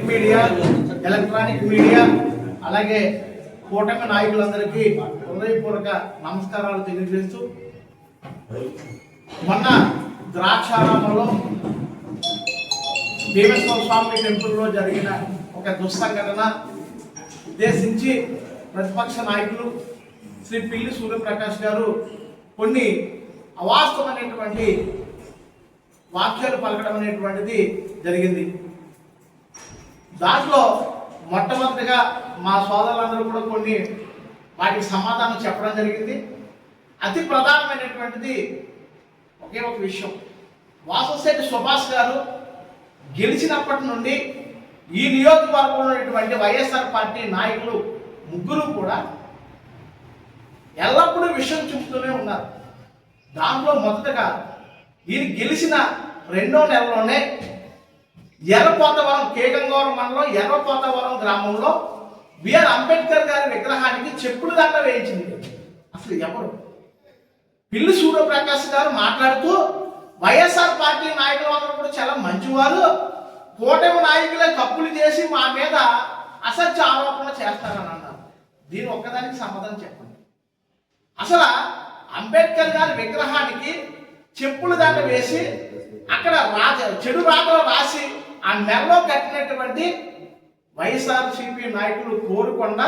Media, electronic media, అలాగే కూటమి నాయకులందరికీ హృదయపూర్వక నమస్కారాలు తెలియజేస్తూ, మొన్న ద్రాక్షారామంలో దేవేశ్వర స్వామి టెంపుల్లో జరిగిన ఒక దుస్సంఘటన ఉద్దేశించి ప్రతిపక్ష నాయకులు శ్రీ పిల్లి సూర్యప్రకాష్ గారు కొన్ని అవాస్తవమైనటువంటి వాక్యాలు పలకడం అనేటువంటిది జరిగింది. దాంట్లో మొట్టమొదటిగా మా సోదరులందరూ కూడా కొన్ని వాటికి సమాధానం చెప్పడం జరిగింది. అతి ప్రధానమైనటువంటిది ఒకే ఒక విషయం. వాసశెట్టి సుభాష్ గారు గెలిచినప్పటి నుండి ఈ నియోజకవర్గంలో ఉన్నటువంటి వైఎస్ఆర్ పార్టీ నాయకులు ముగ్గురు కూడా ఎల్లప్పుడూ విషయం చెబుతూనే ఉన్నారు. దాంట్లో మొదటగా ఈయన గెలిచిన 2వ నెలలోనే ఎర్రపోతవరం, కేగంగవరం మండలం ఎర్రపోతవరం గ్రామంలో బిఆర్ అంబేద్కర్ గారి విగ్రహానికి చెప్పులు దండ వేయించింది. అసలు ఎవరు? పిల్లి సూర్యప్రకాష్ గారు మాట్లాడుతూ వైఎస్ఆర్ పార్టీ నాయకులు అందరూ కూడా చాలా మంచివారు, కూటమి నాయకులే తప్పులు చేసి మా మీద అసత్య ఆరోపణ చేస్తారని అన్నారు. దీని ఒక్కదానికి సమాధానం చెప్పండి. అసలు అంబేద్కర్ గారి విగ్రహానికి చెప్పులు దండ వేసి అక్కడ చెడు రాతలు రాసి ఆ మెల్లో కట్టినటువంటి వైఎస్ఆర్సీపీ నాయకులు కోరుకొండ,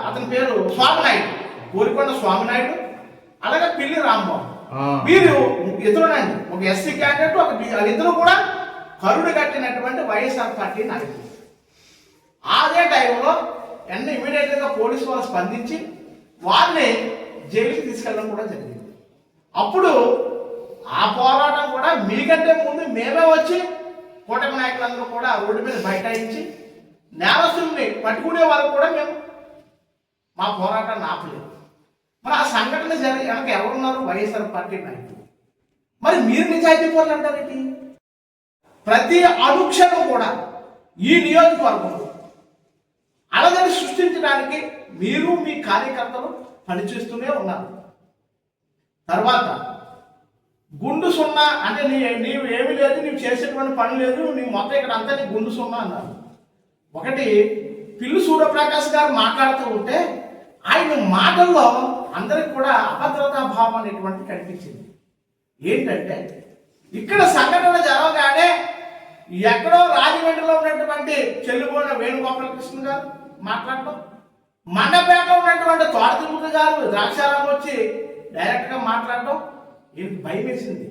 అతని పేరు స్వామినాయుడు, కోరుకొండ స్వామినాయుడు, అలాగే పిల్లి రాంబాబు, వీరు ఇద్దరునండి. ఒక ఎస్సీ క్యాండిడేట్, వాళ్ళిద్దరు కూడా కరుడు కట్టినటువంటి వైఎస్ఆర్ పార్టీ నాయకులు. అదే టైంలో ఇమీడియట్గా పోలీసు వాళ్ళు స్పందించి వారిని జైలుకి తీసుకెళ్ళడం కూడా జరిగింది. అప్పుడు ఆ పోరాటం కూడా మీకంటే ముందు మేమే వచ్చి కూటమి నాయకులందరూ కూడా రోడ్డు మీద బైఠాయించి నేరస్తుల్ని పట్టుకునే వరకు కూడా మేము మా పోరాటాన్ని ఆపలేదు. మరి ఆ సంఘటన జరిగి వెనక ఎవరున్నారు? వైఎస్ఆర్ పార్టీ నాయకులు. మరి మీరు నిజాయితీ పనులు అంటారేంటి? ప్రతి అనుక్షణం కూడా ఈ నియోజకవర్గంలో అలజడి సృష్టించడానికి మీరు మీ కార్యకర్తలు పనిచేస్తూనే ఉన్నారు. తర్వాత గుండు సున్నా అంటే నీవు ఏమీ లేదు, నీవు చేసేటువంటి పని లేదు, నీ మొత్తం ఇక్కడ అంతా నీ గుండు సున్నా అన్నారు. ఒకటి, పిల్లి సూర్యప్రకాష్ గారు మాట్లాడుతూ ఉంటే ఆయన మాటల్లో అందరికి కూడా అభద్రతా భావం అనేటువంటి కనిపించింది. ఏంటంటే ఇక్కడ సంఘటన జరగగానే ఎక్కడో రాజమండ్రిలో ఉన్నటువంటి చెల్లిపోయిన వేణుగోపాలకృష్ణ గారు మాట్లాడటం, మండపేటలో ఉన్నటువంటి తోటతిరుమల గారు ద్రాక్షారామం వచ్చి డైరెక్ట్గా మాట్లాడటం వీరికి భయం వేసింది.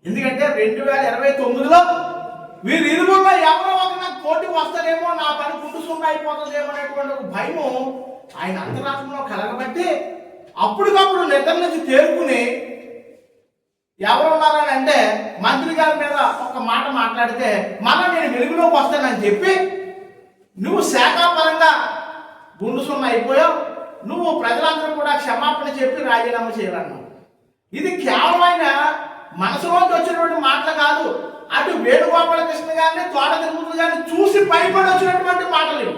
ఎందుకంటే 2029లో వీరు ఇరువుల్లో ఎవరో ఒక నాకు పోటీకి వస్తారేమో, నా పని గుండుసుండా అయిపోతుందేమో అనేటువంటి ఒక భయము ఆయన అంతరాత్మలో కలగబట్టి అప్పటికప్పుడు నిద్ర నుంచి తేరుకుని ఎవరున్నారని అంటే మంత్రి గారి మీద ఒక మాట మాట్లాడితే నేను వెలుగులోకి వస్తానని చెప్పి నువ్వు శాఖాపరంగా గుండు సున్నా అయిపోయావు, నువ్వు ప్రజలందరూ కూడా క్షమాపణ చెప్పి రాజీనామా చేయాలన్నావు. ఇది కేవలమైన మనసులోకి వచ్చినటువంటి మాటలు కాదు, అటు వేణుగోపాలకృష్ణ గారిని, తోట తిరుమల గారిని చూసి భయపడి వచ్చినటువంటి మాటలు.